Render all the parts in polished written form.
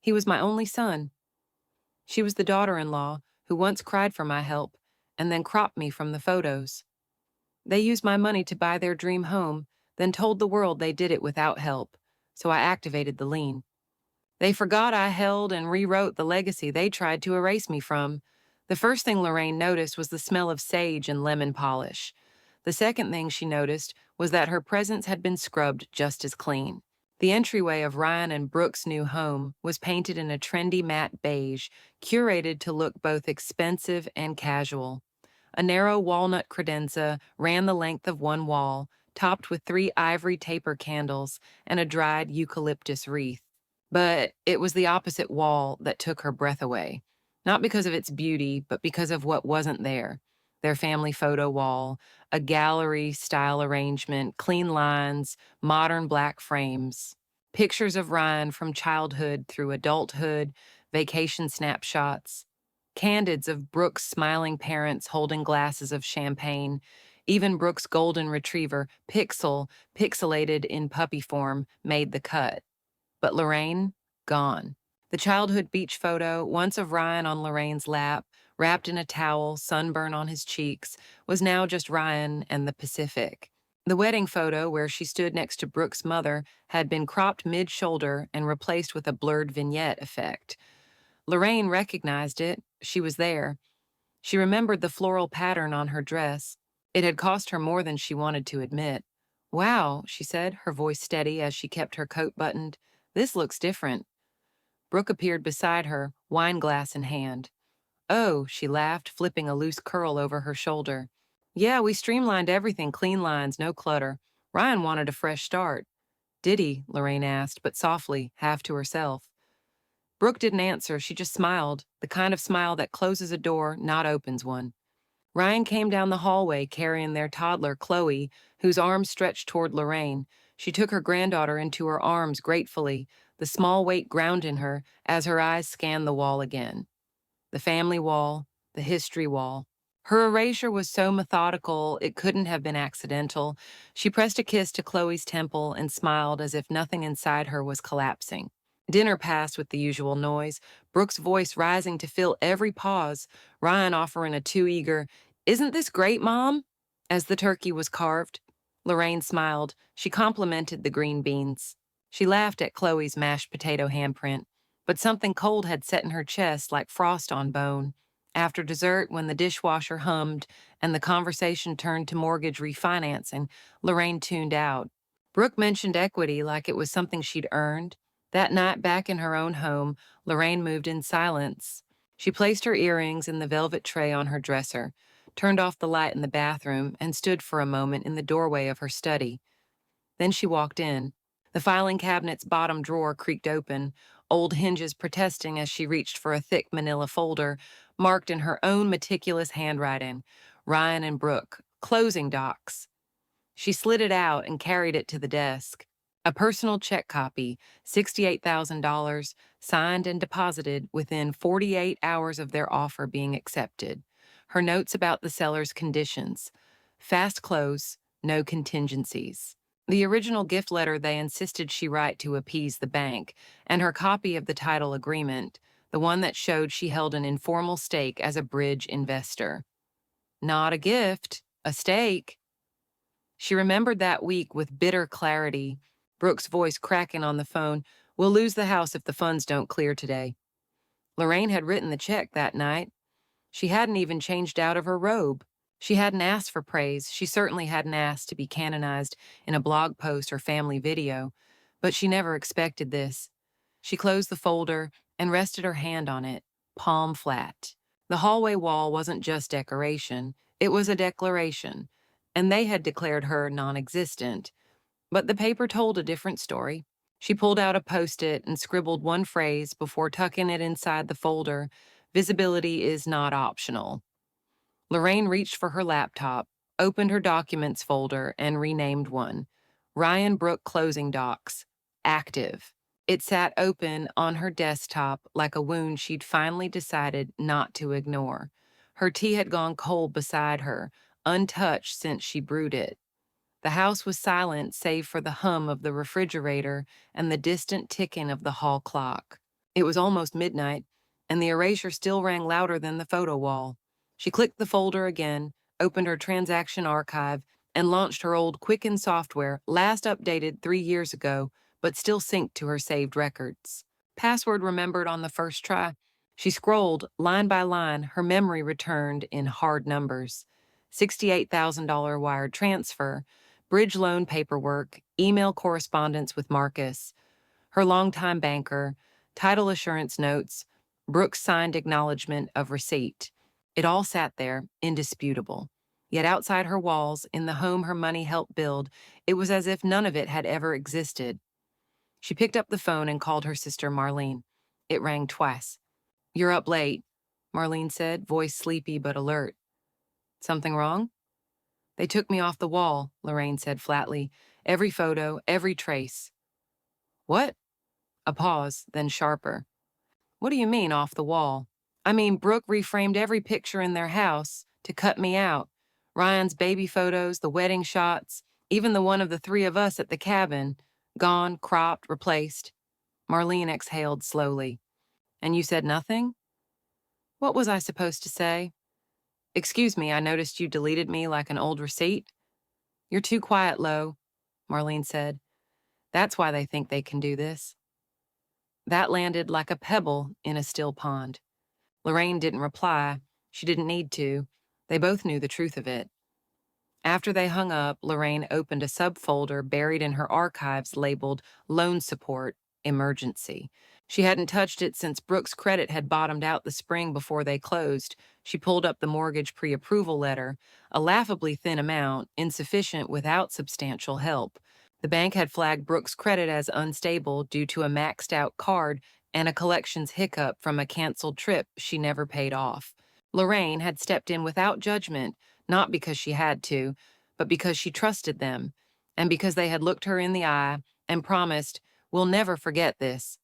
He was my only son. She was the daughter-in-law who once cried for my help and then cropped me from the photos. They used my money to buy their dream home, then told the world they did it without help, so I activated the lien. They forgot I held and rewrote the legacy they tried to erase me from. The first thing Lorraine noticed was the smell of sage and lemon polish. The second thing she noticed was that her presence had been scrubbed just as clean. The entryway of Ryan and Brooke's new home was painted in a trendy matte beige, curated to look both expensive and casual. A narrow walnut credenza ran the length of one wall, topped with 3 ivory taper candles and a dried eucalyptus wreath. But it was the opposite wall that took her breath away. Not because of its beauty, but because of what wasn't there. Their family photo wall, a gallery-style arrangement, clean lines, modern black frames. Pictures of Ryan from childhood through adulthood, vacation snapshots. Candids of Brooke's smiling parents holding glasses of champagne. Even Brooke's golden retriever, Pixel, pixelated in puppy form, made the cut. But Lorraine, gone. The childhood beach photo, once of Ryan on Lorraine's lap, wrapped in a towel, sunburn on his cheeks, was now just Ryan and the Pacific. The wedding photo, where she stood next to Brooke's mother, had been cropped mid-shoulder and replaced with a blurred vignette effect. Lorraine recognized it. She was there. She remembered the floral pattern on her dress. It had cost her more than she wanted to admit. "Wow," she said, her voice steady as she kept her coat buttoned. "This looks different." Brooke appeared beside her, wine glass in hand. "Oh," she laughed, flipping a loose curl over her shoulder. "Yeah, we streamlined everything, clean lines, no clutter. Ryan wanted a fresh start." "Did he?" Lorraine asked, but softly, half to herself. Brooke didn't answer, she just smiled, the kind of smile that closes a door, not opens one. Ryan came down the hallway carrying their toddler, Chloe, whose arms stretched toward Lorraine. She took her granddaughter into her arms gratefully, the small weight grounding her as her eyes scanned the wall again. The family wall, the history wall. Her erasure was so methodical it couldn't have been accidental. She pressed a kiss to Chloe's temple and smiled as if nothing inside her was collapsing. Dinner passed with the usual noise, Brooke's voice rising to fill every pause, Ryan offering a too eager, "Isn't this great, Mom?" As the turkey was carved. Lorraine smiled. She complimented the green beans. She laughed at Chloe's mashed potato handprint, but something cold had set in her chest like frost on bone. After dessert, when the dishwasher hummed and the conversation turned to mortgage refinancing, Lorraine tuned out. Brooke mentioned equity like it was something she'd earned. That night back in her own home, Lorraine moved in silence. She placed her earrings in the velvet tray on her dresser, turned off the light in the bathroom, and stood for a moment in the doorway of her study. Then she walked in. The filing cabinet's bottom drawer creaked open, old hinges protesting as she reached for a thick manila folder, marked in her own meticulous handwriting, "Ryan and Brooke, closing docs." She slid it out and carried it to the desk. A personal check copy, $68,000, signed and deposited within 48 hours of their offer being accepted. Her notes about the seller's conditions. Fast close, no contingencies. The original gift letter they insisted she write to appease the bank, and her copy of the title agreement, the one that showed she held an informal stake as a bridge investor. Not a gift, a stake. She remembered that week with bitter clarity, Brooke's voice cracking on the phone, "We'll lose the house if the funds don't clear today." Lorraine had written the check that night. She hadn't even changed out of her robe. She hadn't asked for praise. She certainly hadn't asked to be canonized in a blog post or family video. But she never expected this. She closed the folder and rested her hand on it, palm flat. The hallway wall wasn't just decoration. It was a declaration. And they had declared her non-existent. But the paper told a different story. She pulled out a Post-it and scribbled one phrase before tucking it inside the folder. "Visibility is not optional." Lorraine reached for her laptop, opened her documents folder, and renamed one. Ryan Brooke Closing Docs. Active. It sat open on her desktop like a wound she'd finally decided not to ignore. Her tea had gone cold beside her, untouched since she brewed it. The house was silent save for the hum of the refrigerator and the distant ticking of the hall clock. It was almost midnight, and the erasure still rang louder than the photo wall. She clicked the folder again, opened her transaction archive, and launched her old Quicken software, last updated 3 years ago, but still synced to her saved records. Password remembered on the first try. She scrolled, line by line, her memory returned in hard numbers. $68,000 wired transfer, bridge loan paperwork, email correspondence with Marcus, her longtime banker, title assurance notes, Brooks' signed acknowledgement of receipt. It all sat there, indisputable. Yet outside her walls, in the home her money helped build, it was as if none of it had ever existed. She picked up the phone and called her sister Marlene. It rang twice. "You're up late," Marlene said, voice sleepy but alert. "Something wrong?" "They took me off the wall," Lorraine said flatly. "Every photo, every trace." "What?" A pause, then sharper. "What do you mean, off the wall?" "I mean, Brooke reframed every picture in their house to cut me out. Ryan's baby photos, the wedding shots, even the one of the three of us at the cabin. Gone, cropped, replaced." Marlene exhaled slowly. "And you said nothing?" "What was I supposed to say?" "Excuse me, I noticed you deleted me like an old receipt." "You're too quiet, Lo," Marlene said. "That's why they think they can do this." That landed like a pebble in a still pond. Lorraine didn't reply. She didn't need to. They both knew the truth of it. After they hung up, Lorraine opened a subfolder buried in her archives labeled Loan Support Emergency. She hadn't touched it since Brooks' credit had bottomed out the spring before they closed. She pulled up the mortgage pre-approval letter, a laughably thin amount, insufficient without substantial help. The bank had flagged Brooks' credit as unstable due to a maxed-out card and a collections hiccup from a canceled trip she never paid off. Lorraine had stepped in without judgment, not because she had to, but because she trusted them, and because they had looked her in the eye and promised, "We'll never forget this."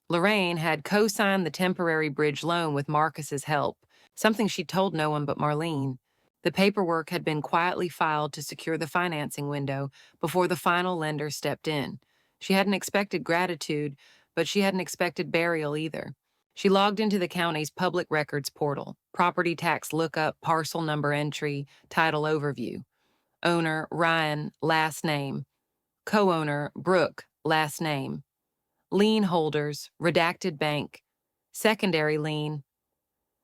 Lorraine had co-signed the temporary bridge loan with Marcus's help, something she'd told no one but Marlene. The paperwork had been quietly filed to secure the financing window before the final lender stepped in. She hadn't expected gratitude, but she hadn't expected burial either. She logged into the county's public records portal, property tax lookup, parcel number entry, title overview. Owner, Ryan, last name. Co-owner, Brooke, last name. Lien holders, redacted bank. Secondary lien,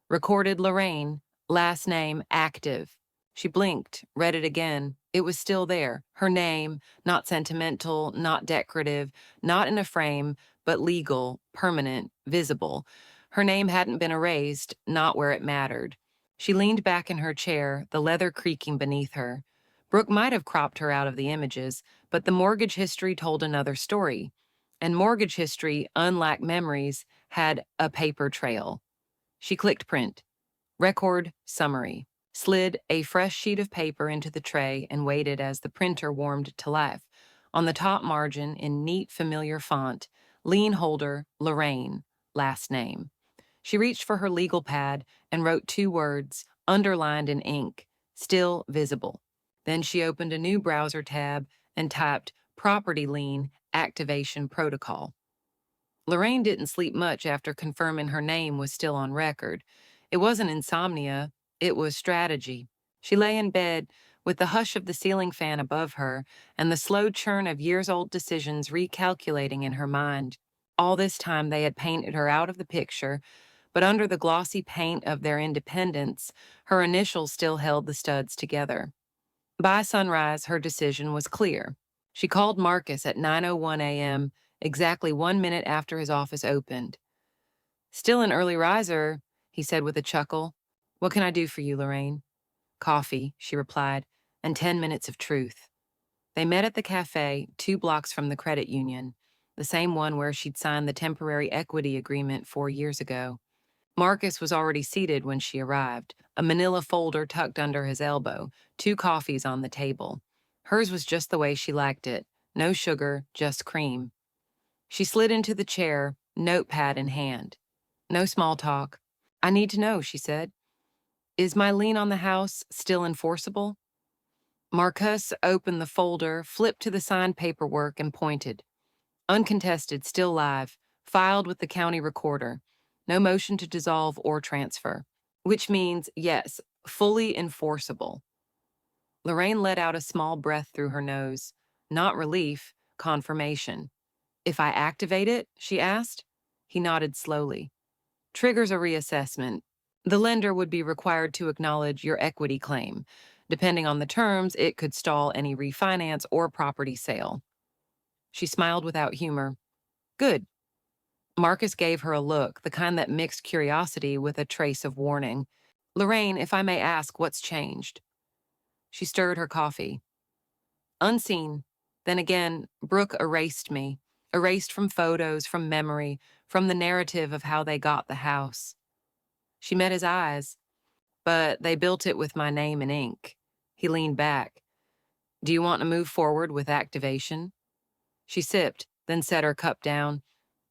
recorded Lorraine, last name active. She blinked, read it again. It was still there. Her name, not sentimental, not decorative, not in a frame, but legal, permanent, visible. Her name hadn't been erased, not where it mattered. She leaned back in her chair, the leather creaking beneath her. Brooke might have cropped her out of the images, but the mortgage history told another story. And mortgage history, unlike memories, had a paper trail. She clicked print. Record summary. Slid a fresh sheet of paper into the tray and waited as the printer warmed to life. On the top margin, in neat, familiar font, lien holder, Lorraine, last name. She reached for her legal pad and wrote 2 words, underlined in ink, still visible. Then she opened a new browser tab and typed property lien activation protocol. Lorraine didn't sleep much after confirming her name was still on record. It wasn't insomnia, it was strategy. She lay in bed with the hush of the ceiling fan above her and the slow churn of years-old decisions recalculating in her mind. All this time they had painted her out of the picture, but under the glossy paint of their independence, her initials still held the studs together. By sunrise, her decision was clear. She called Marcus at 9:01 a.m., exactly 1 minute after his office opened. "Still an early riser," he said with a chuckle. "What can I do for you, Lorraine?" "Coffee," she replied, "and 10 minutes of truth." They met at the cafe 2 blocks from the credit union, the same one where she'd signed the temporary equity agreement 4 years ago. Marcus was already seated when she arrived, a manila folder tucked under his elbow, 2 coffees on the table. Hers was just the way she liked it, no sugar, just cream. She slid into the chair, notepad in hand. "No small talk." "I need to know," she said. "Is my lien on the house still enforceable?" Marcus opened the folder, flipped to the signed paperwork, and pointed. "Uncontested, still live. filed with the county recorder. No motion to dissolve or transfer, which means, yes, fully enforceable. Lorraine let out a small breath through her nose. Not relief, confirmation. If I activate it? She asked. He nodded slowly. Triggers a reassessment. The lender would be required to acknowledge your equity claim. Depending on the terms, it could stall any refinance or property sale. She smiled without humor. Good. Marcus gave her a look, the kind that mixed curiosity with a trace of warning. Lorraine, if I may ask, what's changed? She stirred her coffee. Unseen. Then again, Brooke erased me. Erased from photos, from memory, from the narrative of how they got the house. She met his eyes, but they built it with my name in ink. He leaned back. Do you want to move forward with activation? She sipped, then set her cup down.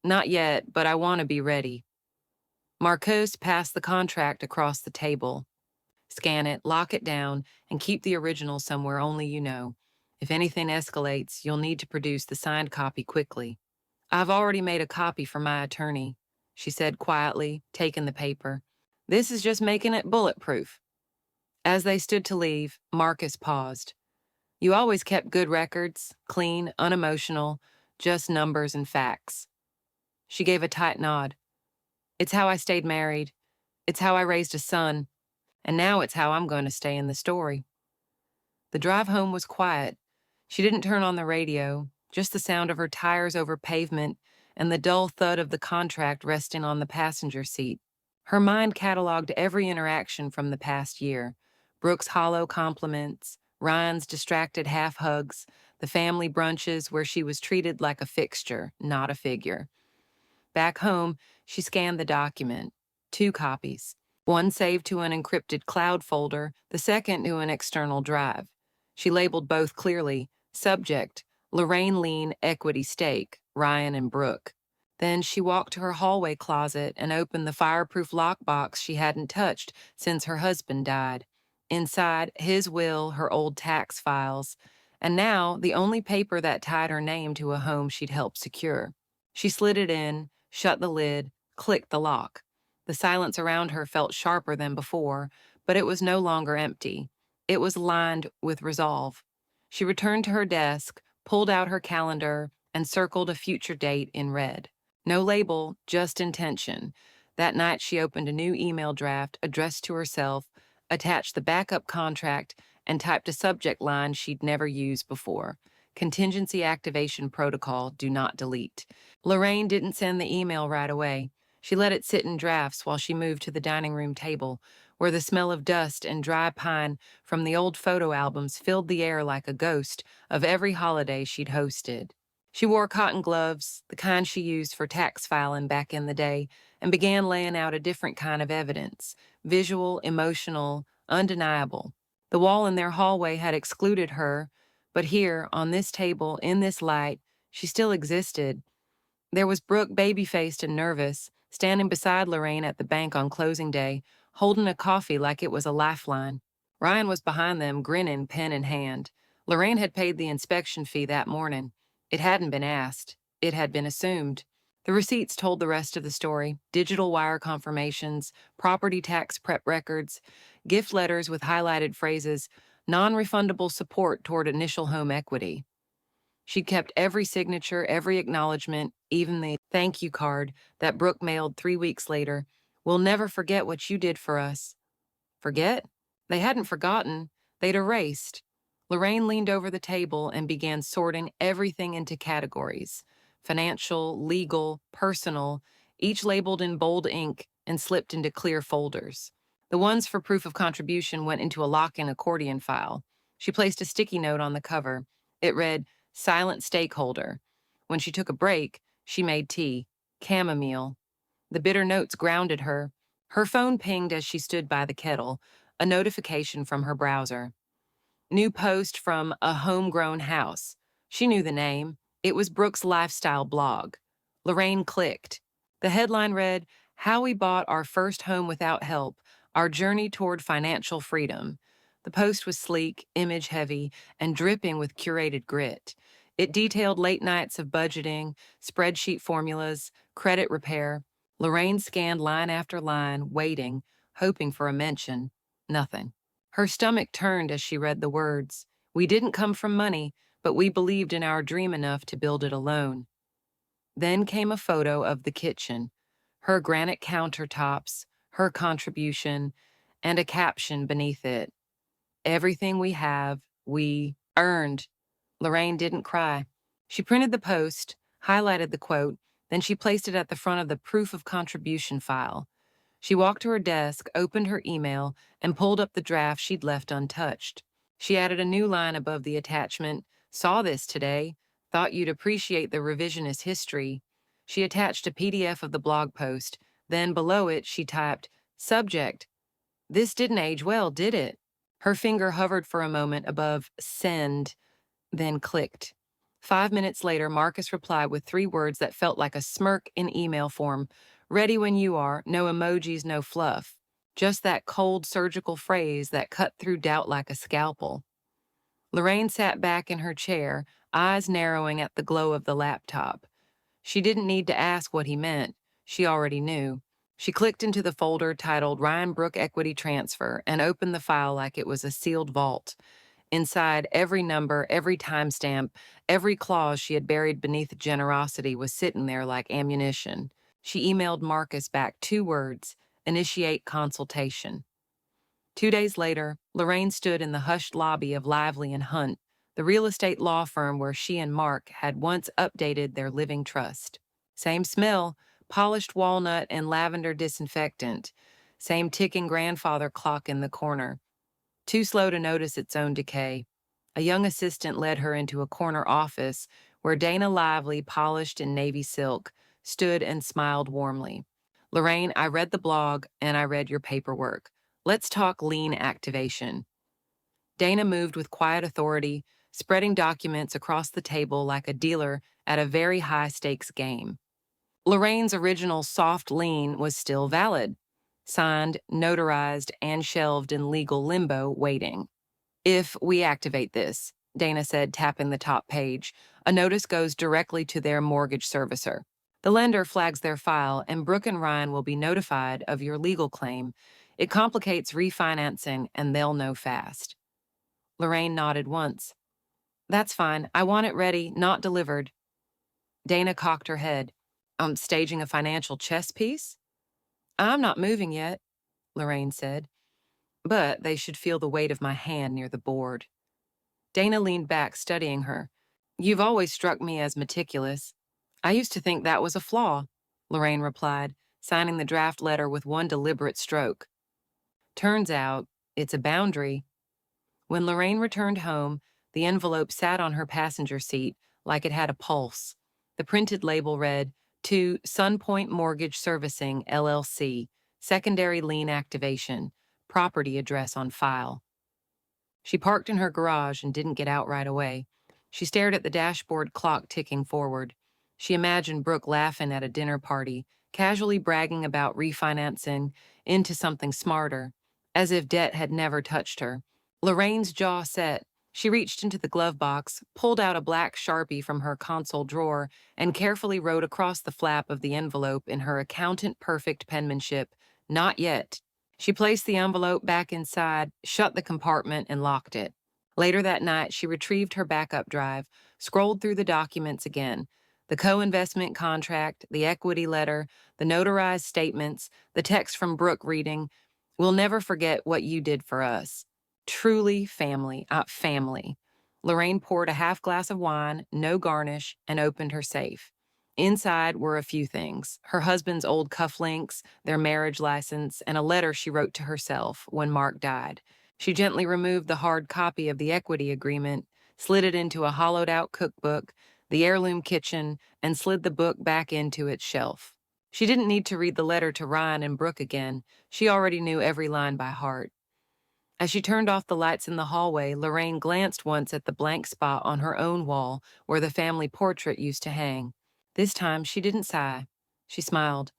Not yet, but I want to be ready. Marcos passed the contract across the table. Scan it, lock it down, and keep the original somewhere only you know. If anything escalates, you'll need to produce the signed copy quickly. I've already made a copy for my attorney, she said quietly, taking the paper. This is just making it bulletproof. As they stood to leave, Marcus paused. You always kept good records, clean, unemotional, just numbers and facts. She gave a tight nod. It's how I stayed married. It's how I raised a son. And now it's how I'm going to stay in the story. The drive home was quiet. She didn't turn on the radio, just the sound of her tires over pavement and the dull thud of the contract resting on the passenger seat. Her mind cataloged every interaction from the past year. Brooke's hollow compliments, Ryan's distracted half-hugs, the family brunches where she was treated like a fixture, not a figure. Back home, she scanned the document. 2 copies. One saved to an encrypted cloud folder, the second to an external drive. She labeled both clearly, subject, Lorraine Lean Equity Stake, Ryan and Brooke. Then she walked to her hallway closet and opened the fireproof lockbox she hadn't touched since her husband died. Inside, his will, her old tax files, and now the only paper that tied her name to a home she'd helped secure. She slid it in, shut the lid, clicked the lock. The silence around her felt sharper than before, but it was no longer empty. It was lined with resolve. She returned to her desk, pulled out her calendar, and circled a future date in red. No label, just intention. That night she opened a new email draft addressed to herself, attached the backup contract, and typed a subject line she'd never used before. Contingency activation protocol, do not delete. Lorraine didn't send the email right away. She let it sit in drafts while she moved to the dining room table, where the smell of dust and dry pine from the old photo albums filled the air like a ghost of every holiday she'd hosted. She wore cotton gloves, the kind she used for tax filing back in the day, and began laying out a different kind of evidence, visual, emotional, undeniable. The wall in their hallway had excluded her, but here, on this table, in this light, she still existed. There was Brooke, baby-faced and nervous, standing beside Lorraine at the bank on closing day, holding a coffee like it was a lifeline. Ryan was behind them, grinning, pen in hand. Lorraine had paid the inspection fee that morning. It hadn't been asked. It had been assumed. The receipts told the rest of the story: digital wire confirmations, property tax prep records, gift letters with highlighted phrases, non-refundable support toward initial home equity. She'd kept every signature, every acknowledgement, even the thank you card that Brooke mailed 3 weeks later. We'll never forget what you did for us. Forget? They hadn't forgotten. They'd erased. Lorraine leaned over the table and began sorting everything into categories: financial, legal, personal, each labeled in bold ink and slipped into clear folders. The ones for proof of contribution went into a lock-in accordion file. She placed a sticky note on the cover. It read, Silent Stakeholder. When she took a break, she made tea, chamomile. The bitter notes grounded her. Her phone pinged as she stood by the kettle, a notification from her browser. New post from A Homegrown House. She knew the name. It was Brooke's lifestyle blog. Lorraine clicked. The headline read, How We Bought Our First Home Without Help, Our Journey Toward Financial Freedom. The post was sleek, image-heavy, and dripping with curated grit. It detailed late nights of budgeting, spreadsheet formulas, credit repair. Lorraine scanned line after line, waiting, hoping for a mention. Nothing. Her stomach turned as she read the words. We didn't come from money, but we believed in our dream enough to build it alone. Then came a photo of the kitchen, her granite countertops, her contribution, and a caption beneath it. Everything we have, we earned. Lorraine didn't cry. She printed the post, highlighted the quote, then she placed it at the front of the proof of contribution file. She walked to her desk, opened her email, and pulled up the draft she'd left untouched. She added a new line above the attachment. Saw this today. Thought you'd appreciate the revisionist history. She attached a PDF of the blog post. Then below it, she typed, Subject. This didn't age well, did it? Her finger hovered for a moment above send, then clicked. 5 minutes later, Marcus replied with 3 words that felt like a smirk in email form. Ready when you are, no emojis, no fluff. Just that cold surgical phrase that cut through doubt like a scalpel. Lorraine sat back in her chair, eyes narrowing at the glow of the laptop. She didn't need to ask what he meant. She already knew. She clicked into the folder titled Ryan Brook Equity Transfer and opened the file like it was a sealed vault. Inside, every number, every timestamp, every clause she had buried beneath generosity was sitting there like ammunition. She emailed Marcus back 2 words, initiate consultation. 2 days later, Lorraine stood in the hushed lobby of Lively and Hunt, the real estate law firm where she and Mark had once updated their living trust. Same smell, polished walnut and lavender disinfectant. Same ticking grandfather clock in the corner. Too slow to notice its own decay. A young assistant led her into a corner office where Dana Lively, polished in navy silk, stood and smiled warmly. Lorraine, I read the blog and I read your paperwork. Let's talk lien activation. Dana moved with quiet authority, spreading documents across the table like a dealer at a very high-stakes game. Lorraine's original soft lien was still valid, signed, notarized, and shelved in legal limbo, waiting. If we activate this, Dana said, tapping the top page, a notice goes directly to their mortgage servicer. The lender flags their file, and Brooke and Ryan will be notified of your legal claim. It complicates refinancing, and they'll know fast. Lorraine nodded once. That's fine. I want it ready, not delivered. Dana cocked her head. Staging a financial chess piece? I'm not moving yet, Lorraine said. But they should feel the weight of my hand near the board. Dana leaned back, studying her. You've always struck me as meticulous. I used to think that was a flaw, Lorraine replied, signing the draft letter with one deliberate stroke. Turns out, it's a boundary. When Lorraine returned home, the envelope sat on her passenger seat like it had a pulse. The printed label read, To Sunpoint Mortgage Servicing, LLC, Secondary Lien Activation, Property Address on File. She parked in her garage and didn't get out right away. She stared at the dashboard clock ticking forward. She imagined Brooke laughing at a dinner party, casually bragging about refinancing into something smarter, as if debt had never touched her. Lorraine's jaw set. She reached into the glove box, pulled out a black Sharpie from her console drawer, and carefully wrote across the flap of the envelope in her accountant-perfect penmanship, Not yet. She placed the envelope back inside, shut the compartment, and locked it. Later that night, she retrieved her backup drive, scrolled through the documents again. The co-investment contract, the equity letter, the notarized statements, the text from Brooke reading, We'll never forget what you did for us. Truly family. Lorraine poured a half glass of wine, no garnish, and opened her safe. Inside were a few things: her husband's old cufflinks, their marriage license, and a letter she wrote to herself when Mark died. She gently removed the hard copy of the equity agreement, slid it into a hollowed-out cookbook, the heirloom kitchen, and slid the book back into its shelf. She didn't need to read the letter to Ryan and Brooke again. She already knew every line by heart. As she turned off the lights in the hallway, Lorraine glanced once at the blank spot on her own wall where the family portrait used to hang. This time, she didn't sigh. She smiled.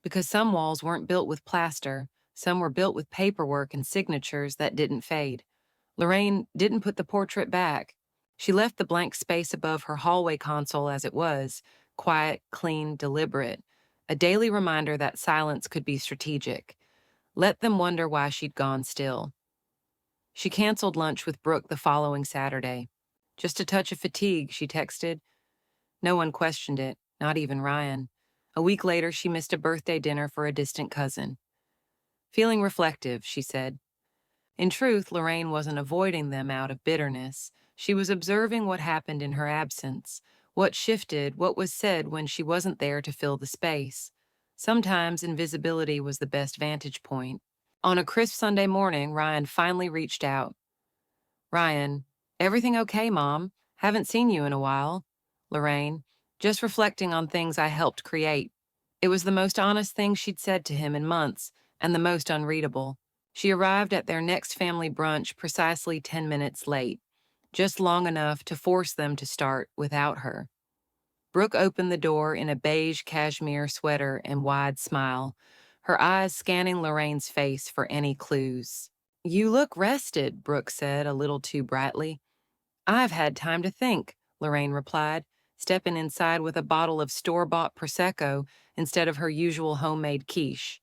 Because some walls weren't built with plaster, some were built with paperwork and signatures that didn't fade. Lorraine didn't put the portrait back. She left the blank space above her hallway console as it was, quiet, clean, deliberate, a daily reminder that silence could be strategic. Let them wonder why she'd gone still. She canceled lunch with Brooke the following Saturday. Just a touch of fatigue, she texted. No one questioned it, not even Ryan. A week later, she missed a birthday dinner for a distant cousin. Feeling reflective, she said. In truth, Lorraine wasn't avoiding them out of bitterness. She was observing what happened in her absence, what shifted, what was said when she wasn't there to fill the space. Sometimes invisibility was the best vantage point. On a crisp Sunday morning, Ryan finally reached out. Ryan, everything okay, Mom? Haven't seen you in a while. Lorraine, just reflecting on things I helped create. It was the most honest thing she'd said to him in months, and the most unreadable. She arrived at their next family brunch precisely 10 minutes late, just long enough to force them to start without her. Brooke opened the door in a beige cashmere sweater and wide smile, her eyes scanning Lorraine's face for any clues. You look rested, Brooke said a little too brightly. I've had time to think, Lorraine replied, stepping inside with a bottle of store-bought Prosecco instead of her usual homemade quiche.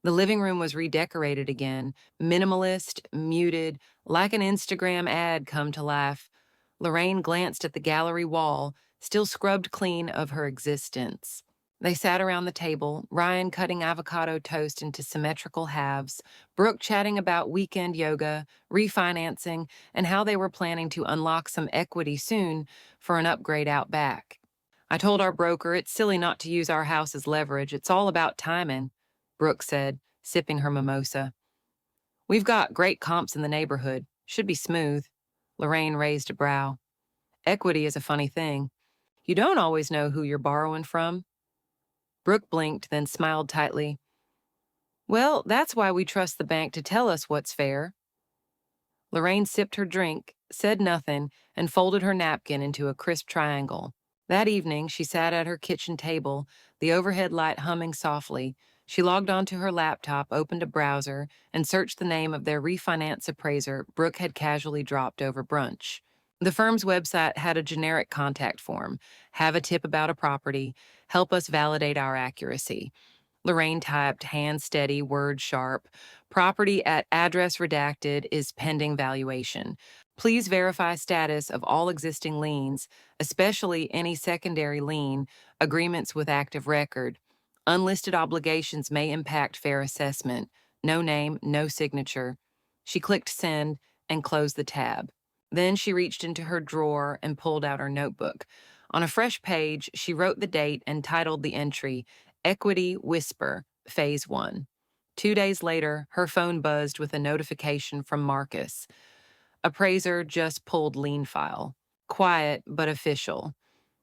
The living room was redecorated again, minimalist, muted, like an Instagram ad come to life. Lorraine glanced at the gallery wall, still scrubbed clean of her existence. They sat around the table, Ryan cutting avocado toast into symmetrical halves, Brooke chatting about weekend yoga, refinancing, and how they were planning to unlock some equity soon for an upgrade out back. I told our broker it's silly not to use our house as leverage. It's all about timing, Brooke said, sipping her mimosa. We've got great comps in the neighborhood. Should be smooth. Lorraine raised a brow. Equity is a funny thing. You don't always know who you're borrowing from. Brooke blinked, then smiled tightly. Well, that's why we trust the bank to tell us what's fair. Lorraine sipped her drink, said nothing, and folded her napkin into a crisp triangle. That evening, she sat at her kitchen table, the overhead light humming softly. She logged onto her laptop, opened a browser, and searched the name of their refinance appraiser Brooke had casually dropped over brunch. The firm's website had a generic contact form. Have a tip about a property. Help us validate our accuracy. Lorraine typed, hand steady, word sharp. Property at address redacted is pending valuation. Please verify status of all existing liens, especially any secondary lien, agreements with active record. Unlisted obligations may impact fair assessment. No name, no signature. She clicked send and closed the tab. Then she reached into her drawer and pulled out her notebook. On a fresh page, she wrote the date and titled the entry, Equity Whisper, Phase 1. 2 days later, her phone buzzed with a notification from Marcus. Appraiser just pulled lien file. Quiet, but official.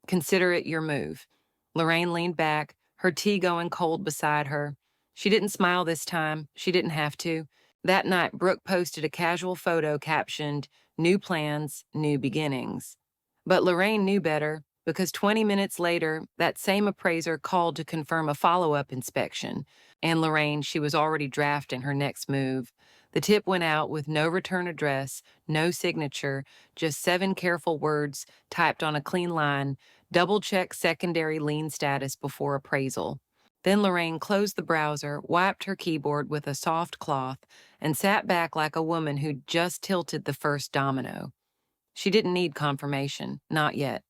Consider it your move. Lorraine leaned back, her tea going cold beside her. She didn't smile this time. She didn't have to. That night, Brooke posted a casual photo captioned, New plans, new beginnings. But Lorraine knew better, because 20 minutes later, that same appraiser called to confirm a follow-up inspection. And Lorraine, she was already drafting her next move. The tip went out with no return address, no signature, just 7 careful words typed on a clean line, double-check secondary lien status before appraisal. Then Lorraine closed the browser, wiped her keyboard with a soft cloth, and sat back like a woman who'd just tilted the first domino. She didn't need confirmation, not yet.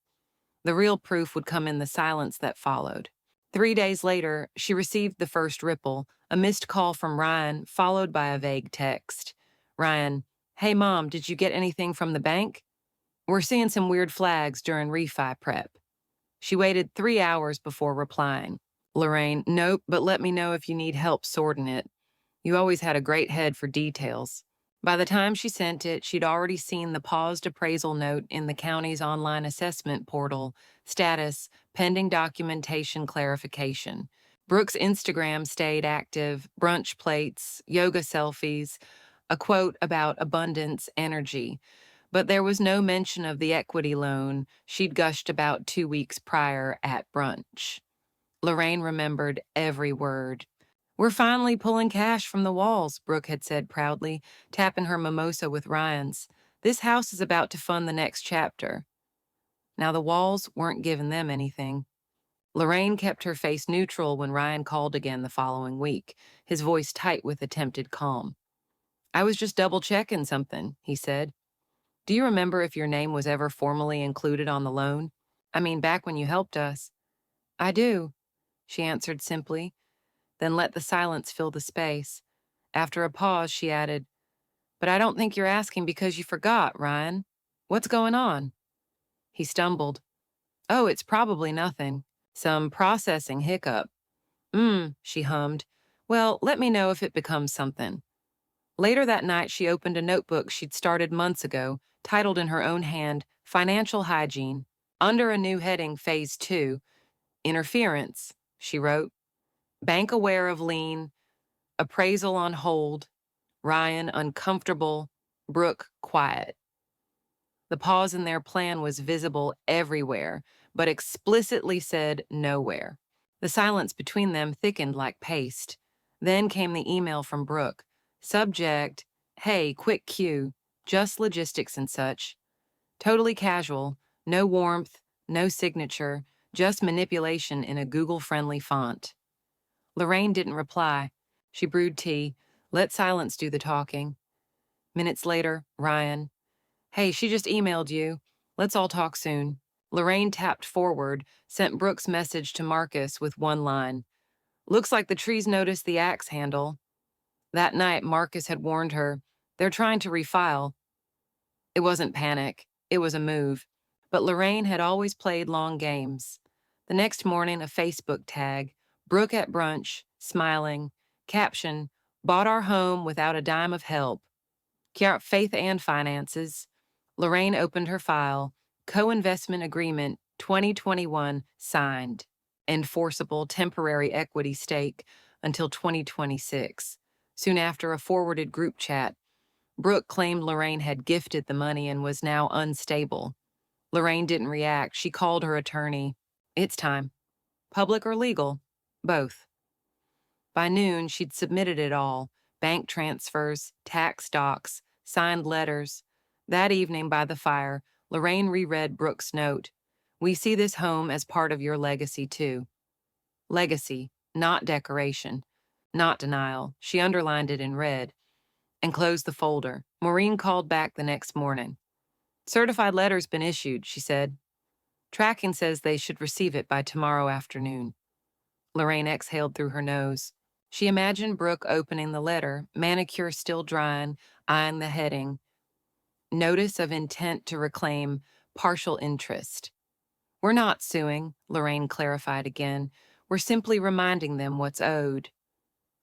The real proof would come in the silence that followed. 3 days later, she received the first ripple, a missed call from Ryan, followed by a vague text. Ryan, hey Mom, did you get anything from the bank? We're seeing some weird flags during refi prep. She waited 3 hours before replying. Lorraine, nope, but let me know if you need help sorting it. You always had a great head for details. By the time she sent it, she'd already seen the paused appraisal note in the county's online assessment portal, status, pending documentation clarification. Brooke's Instagram stayed active, brunch plates, yoga selfies, a quote about abundance energy. But there was no mention of the equity loan she'd gushed about 2 weeks prior at brunch. Lorraine remembered every word. We're finally pulling cash from the walls, Brooke had said proudly, tapping her mimosa with Ryan's. This house is about to fund the next chapter. Now, the walls weren't giving them anything. Lorraine kept her face neutral when Ryan called again the following week, his voice tight with attempted calm. I was just double-checking something, he said. Do you remember if your name was ever formally included on the loan? I mean, back when you helped us. I do, she answered simply, then let the silence fill the space. After a pause, she added, but I don't think you're asking because you forgot, Ryan. What's going on? He stumbled. Oh, it's probably nothing. Some processing hiccup. She hummed. Well, let me know if it becomes something. Later that night, she opened a notebook she'd started months ago, titled in her own hand, Financial Hygiene. Under a new heading, Phase 2, Interference, she wrote. Bank aware of lien, appraisal on hold, Ryan uncomfortable, Brooke quiet. The pause in their plan was visible everywhere, but explicitly said nowhere. The silence between them thickened like paste. Then came the email from Brooke. Subject, hey, quick cue, just logistics and such. Totally casual, no warmth, no signature, just manipulation in a Google-friendly font. Lorraine didn't reply. She brewed tea, let silence do the talking. Minutes later, Ryan, hey, she just emailed you. Let's all talk soon. Lorraine tapped forward, sent Brooke's message to Marcus with one line. Looks like the trees noticed the axe handle. That night, Marcus had warned her, they're trying to refile. It wasn't panic, it was a move. But Lorraine had always played long games. The next morning, a Facebook tag, Brooke at brunch, smiling, caption, bought our home without a dime of help. Faith and finances. Lorraine opened her file, co-investment agreement 2021 signed, enforceable temporary equity stake until 2026. Soon after a forwarded group chat, Brooke claimed Lorraine had gifted the money and was now unstable. Lorraine didn't react. She called her attorney. It's time. Public or legal? Both. By noon, she'd submitted it all. Bank transfers, tax docs, signed letters. That evening by the fire, Lorraine reread Brooke's note. We see this home as part of your legacy, too. Legacy, not decoration, not denial. She underlined it in red and closed the folder. Maureen called back the next morning. Certified letter's been issued, she said. Tracking says they should receive it by tomorrow afternoon. Lorraine exhaled through her nose. She imagined Brooke opening the letter, manicure still drying, eyeing the heading. Notice of intent to reclaim partial interest. We're not suing, Lorraine clarified again. We're simply reminding them what's owed.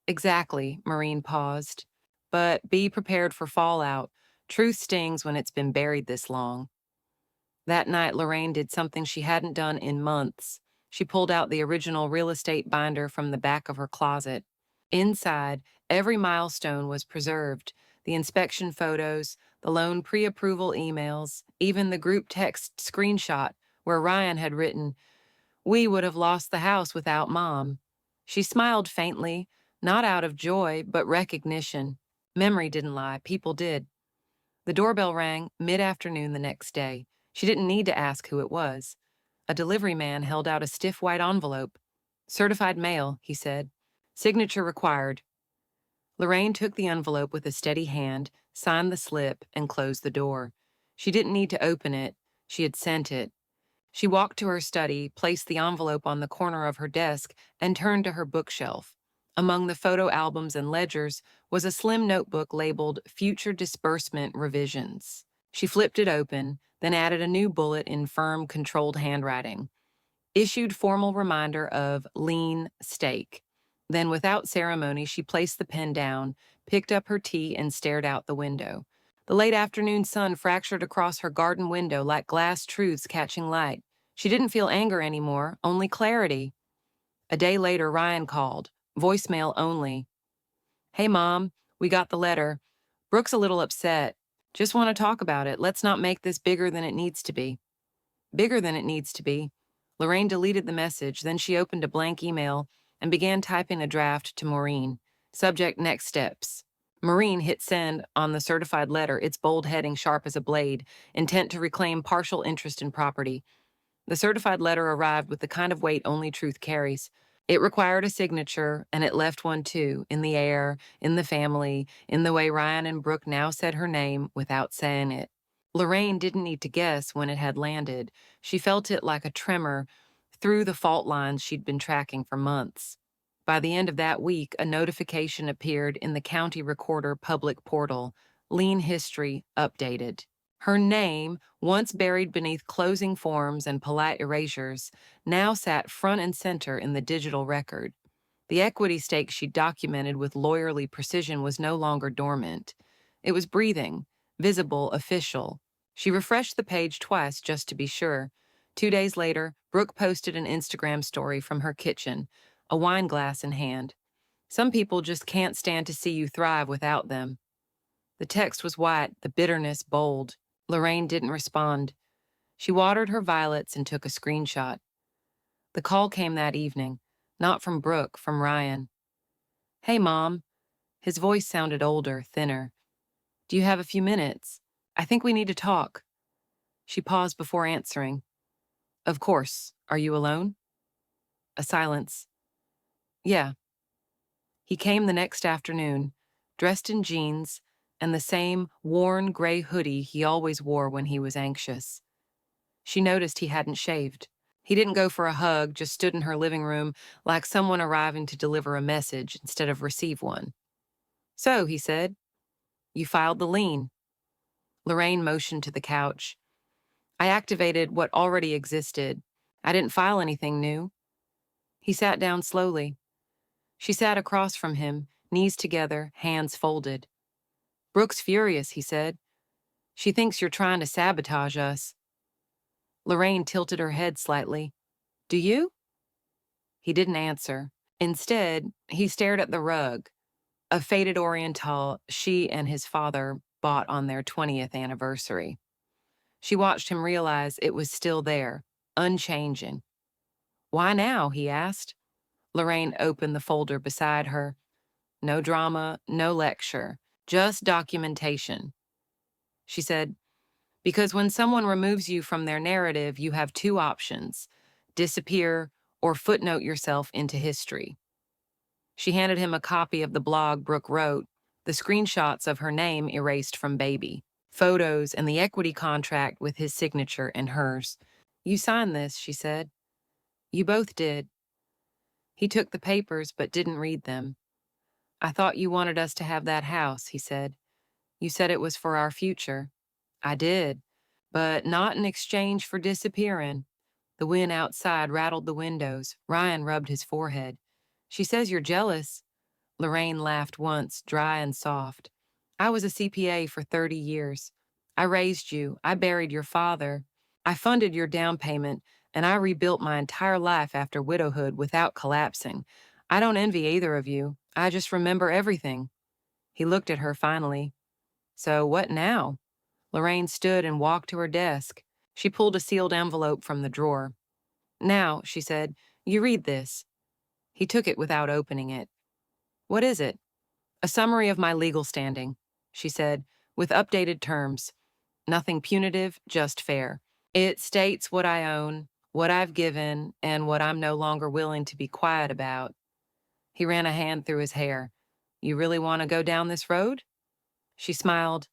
Exactly, Maureen paused. But be prepared for fallout. Truth stings when it's been buried this long. That night, Lorraine did something she hadn't done in months. She pulled out the original real estate binder from the back of her closet. Inside, every milestone was preserved. The inspection photos, the loan pre-approval emails, even the group text screenshot where Ryan had written, "We would have lost the house without Mom." She smiled faintly, not out of joy, but recognition. Memory didn't lie, people did. The doorbell rang mid-afternoon the next day. She didn't need to ask who it was. A delivery man held out a stiff white envelope. Certified mail, he said. Signature required. Lorraine took the envelope with a steady hand, signed the slip, and closed the door. She didn't need to open it. She had sent it. She walked to her study, placed the envelope on the corner of her desk, and turned to her bookshelf. Among the photo albums and ledgers was a slim notebook labeled Future Disbursement Revisions. She flipped it open, then added a new bullet in firm, controlled handwriting. Issued formal reminder of lien stake. Then, without ceremony, she placed the pen down, picked up her tea, and stared out the window. The late afternoon sun fractured across her garden window like glass truths catching light. She didn't feel anger anymore, only clarity. A day later, Ryan called, voicemail only. Hey, Mom, we got the letter. Brooke's a little upset. Just want to talk about it. Let's not make this bigger than it needs to be. Bigger than it needs to be. Lorraine deleted the message, then she opened a blank email and began typing a draft to Maureen. Subject, next steps. Maureen hit send on the certified letter, its bold heading sharp as a blade, intent to reclaim partial interest in property. The certified letter arrived with the kind of weight only truth carries. It required a signature, and it left one too, in the air, in the family, in the way Ryan and Brooke now said her name without saying it. Lorraine didn't need to guess when it had landed. She felt it like a tremor through the fault lines she'd been tracking for months. By the end of that week, a notification appeared in the county recorder public portal, lien history updated. Her name, once buried beneath closing forms and polite erasures, now sat front and center in the digital record. The equity stake she documented with lawyerly precision was no longer dormant. It was breathing, visible, official. She refreshed the page twice just to be sure. 2 days later, Brooke posted an Instagram story from her kitchen, a wine glass in hand. Some people just can't stand to see you thrive without them. The text was white, the bitterness bold. Lorraine didn't respond. She watered her violets and took a screenshot. The call came that evening, not from Brooke, from Ryan. "Hey, Mom." His voice sounded older, thinner. "Do you have a few minutes? I think we need to talk." She paused before answering. "Of course. Are you alone?" A silence. "Yeah." He came the next afternoon, dressed in jeans and the same worn gray hoodie he always wore when he was anxious. She noticed he hadn't shaved. He didn't go for a hug, just stood in her living room like someone arriving to deliver a message instead of receive one. "So," he said, "you filed the lien." Lorraine motioned to the couch. "I activated what already existed. I didn't file anything new." He sat down slowly. She sat across from him, knees together, hands folded. "Brooke's furious," he said. "She thinks you're trying to sabotage us." Lorraine tilted her head slightly. "Do you?" He didn't answer. Instead, he stared at the rug, a faded Oriental she and his father bought on their 20th anniversary. She watched him realize it was still there, unchanging. "Why now?" he asked. Lorraine opened the folder beside her. No drama, no lecture, just documentation. She said, "Because when someone removes you from their narrative, you have two options: disappear or footnote yourself into history." She handed him a copy of the blog Brooke wrote, the screenshots of her name erased from baby, photos, and the equity contract with his signature and hers. "You signed this," she said. "You both did." He took the papers but didn't read them. "I thought you wanted us to have that house," he said. "You said it was for our future." "I did, but not in exchange for disappearing." The wind outside rattled the windows. Ryan rubbed his forehead. "She says you're jealous." Lorraine laughed once, dry and soft. "I was a CPA for 30 years. I raised you. I buried your father. I funded your down payment, and I rebuilt my entire life after widowhood without collapsing. I don't envy either of you. I just remember everything." He looked at her finally. "So what now?" Lorraine stood and walked to her desk. She pulled a sealed envelope from the drawer. "Now," she said, "you read this." He took it without opening it. "What is it?" "A summary of my legal standing," she said, "with updated terms. Nothing punitive, just fair. It states what I own, what I've given, and what I'm no longer willing to be quiet about." He ran a hand through his hair. "You really want to go down this road?" She smiled.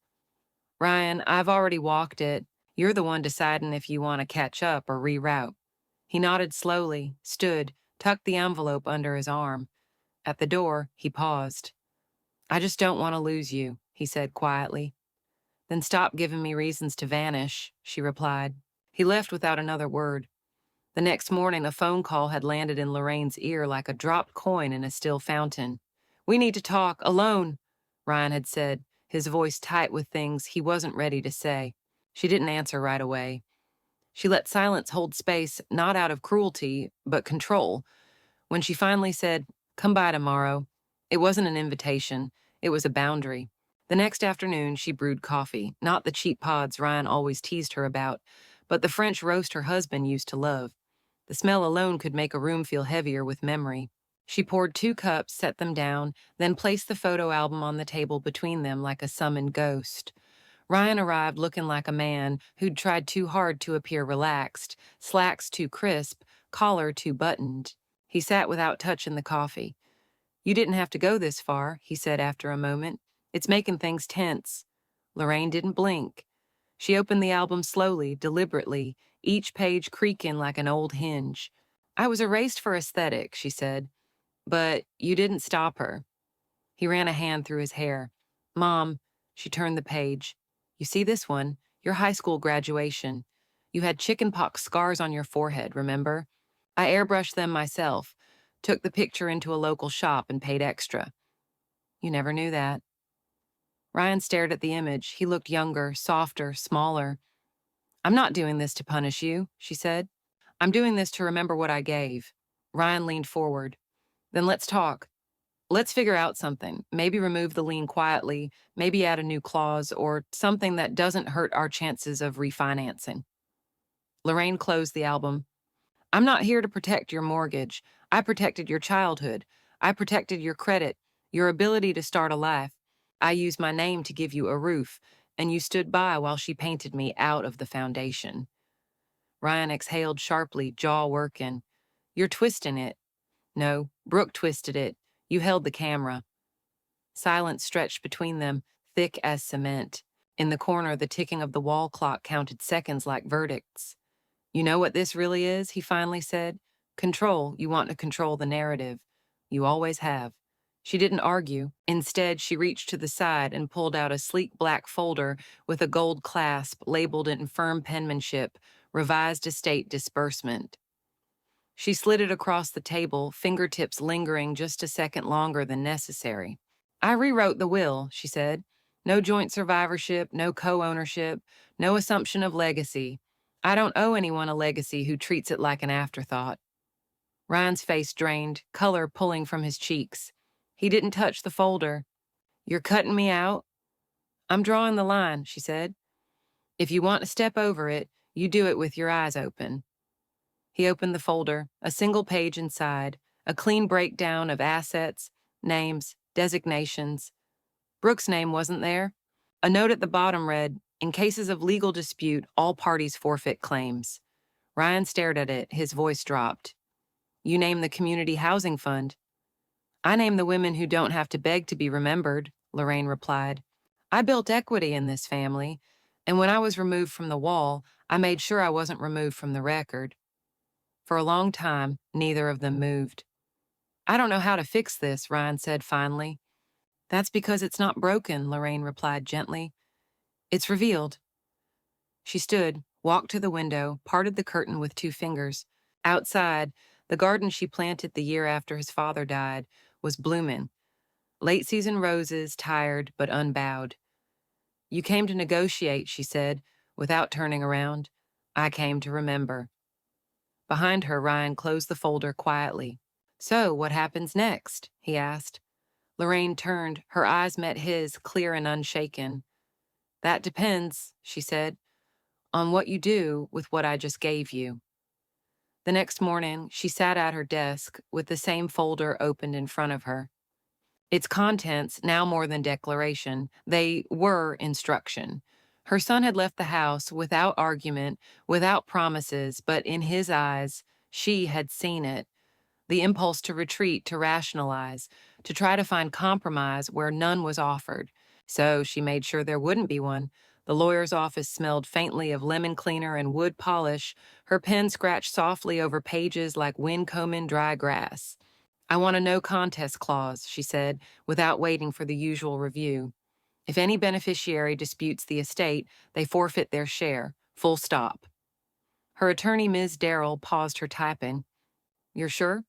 "Ryan, I've already walked it. You're the one deciding if you want to catch up or reroute." He nodded slowly, stood, tucked the envelope under his arm. At the door, he paused. "I just don't want to lose you," he said quietly. "Then stop giving me reasons to vanish," she replied. He left without another word. The next morning, a phone call had landed in Lorraine's ear like a dropped coin in a still fountain. "We need to talk, alone," Ryan had said, his voice tight with things he wasn't ready to say. She didn't answer right away. She let silence hold space, not out of cruelty, but control. When she finally said, "Come by tomorrow," it wasn't an invitation, it was a boundary. The next afternoon, she brewed coffee, not the cheap pods Ryan always teased her about, but the French roast her husband used to love. The smell alone could make a room feel heavier with memory. She poured 2 cups, set them down, then placed the photo album on the table between them like a summoned ghost. Ryan arrived looking like a man who'd tried too hard to appear relaxed, slacks too crisp, collar too buttoned. He sat without touching the coffee. "You didn't have to go this far," he said after a moment. "It's making things tense." Lorraine didn't blink. She opened the album slowly, deliberately, each page creaking like an old hinge. "I was erased for aesthetic," she said. "But you didn't stop her." He ran a hand through his hair. "Mom," she turned the page. "You see this one? Your high school graduation. You had chickenpox scars on your forehead, remember? I airbrushed them myself, took the picture into a local shop and paid extra. You never knew that." Ryan stared at the image. He looked younger, softer, smaller. "I'm not doing this to punish you," she said. "I'm doing this to remember what I gave." Ryan leaned forward. "Then let's talk. Let's figure out something. Maybe remove the lien quietly, maybe add a new clause, or something that doesn't hurt our chances of refinancing." Lorraine closed the album. "I'm not here to protect your mortgage. I protected your childhood. I protected your credit, your ability to start a life. I used my name to give you a roof, and you stood by while she painted me out of the foundation." Ryan exhaled sharply, jaw working. "You're twisting it." "No, Brooke twisted it. You held the camera." Silence stretched between them, thick as cement. In the corner, the ticking of the wall clock counted seconds like verdicts. "You know what this really is?" he finally said. "Control. You want to control the narrative. You always have." She didn't argue. Instead, she reached to the side and pulled out a sleek black folder with a gold clasp labeled in firm penmanship, "Revised Estate Disbursement." She slid it across the table, fingertips lingering just a second longer than necessary. "I rewrote the will," she said. "No joint survivorship, no co-ownership, no assumption of legacy. I don't owe anyone a legacy who treats it like an afterthought." Ryan's face drained, color pulling from his cheeks. He didn't touch the folder. "You're cutting me out?" "I'm drawing the line," she said. "If you want to step over it, you do it with your eyes open." He opened the folder, a single page inside, a clean breakdown of assets, names, designations. Brooke's name wasn't there. A note at the bottom read, "In cases of legal dispute, all parties forfeit claims." Ryan stared at it, his voice dropped. "You name the community housing fund." "I name the women who don't have to beg to be remembered," Lorraine replied. "I built equity in this family, and when I was removed from the wall, I made sure I wasn't removed from the record." For a long time, neither of them moved. "I don't know how to fix this," Ryan said finally. "That's because it's not broken," Lorraine replied gently. "It's revealed." She stood, walked to the window, parted the curtain with 2 fingers. Outside, the garden she planted the year after his father died was blooming. Late-season roses, tired but unbowed. "You came to negotiate," she said, without turning around. "I came to remember." Behind her, Ryan closed the folder quietly. "So, what happens next?" he asked. Lorraine turned, her eyes met his, clear and unshaken. "That depends," she said, "on what you do with what I just gave you." The next morning, she sat at her desk with the same folder opened in front of her. Its contents, now more than declaration, they were instruction. Her son had left the house without argument, without promises, but in his eyes, she had seen it. The impulse to retreat, to rationalize, to try to find compromise where none was offered. So she made sure there wouldn't be one. The lawyer's office smelled faintly of lemon cleaner and wood polish. Her pen scratched softly over pages like wind combing dry grass. "I want a no contest clause," she said, without waiting for the usual review. "If any beneficiary disputes the estate, they forfeit their share. Full stop." Her attorney, Ms. Darrell, paused her typing. "You're sure?"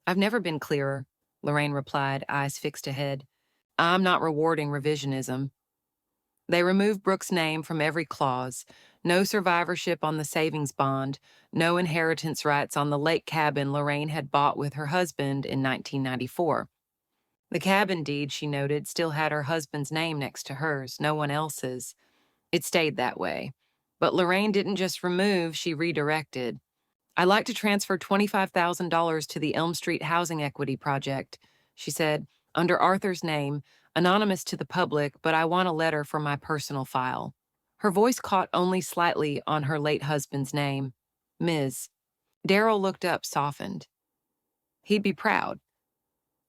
"I've never been clearer," Lorraine replied, eyes fixed ahead. "I'm not rewarding revisionism." They removed Brooke's name from every clause. No survivorship on the savings bond, no inheritance rights on the lake cabin Lorraine had bought with her husband in 1994. The cabin deed, she noted, still had her husband's name next to hers, no one else's. It stayed that way. But Lorraine didn't just remove, she redirected. "I'd like to transfer $25,000 to the Elm Street Housing Equity Project," she said, under Arthur's name, anonymous to the public, but I want a letter for my personal file. Her voice caught only slightly on her late husband's name, Ms. Darrell looked up, softened. He'd be proud.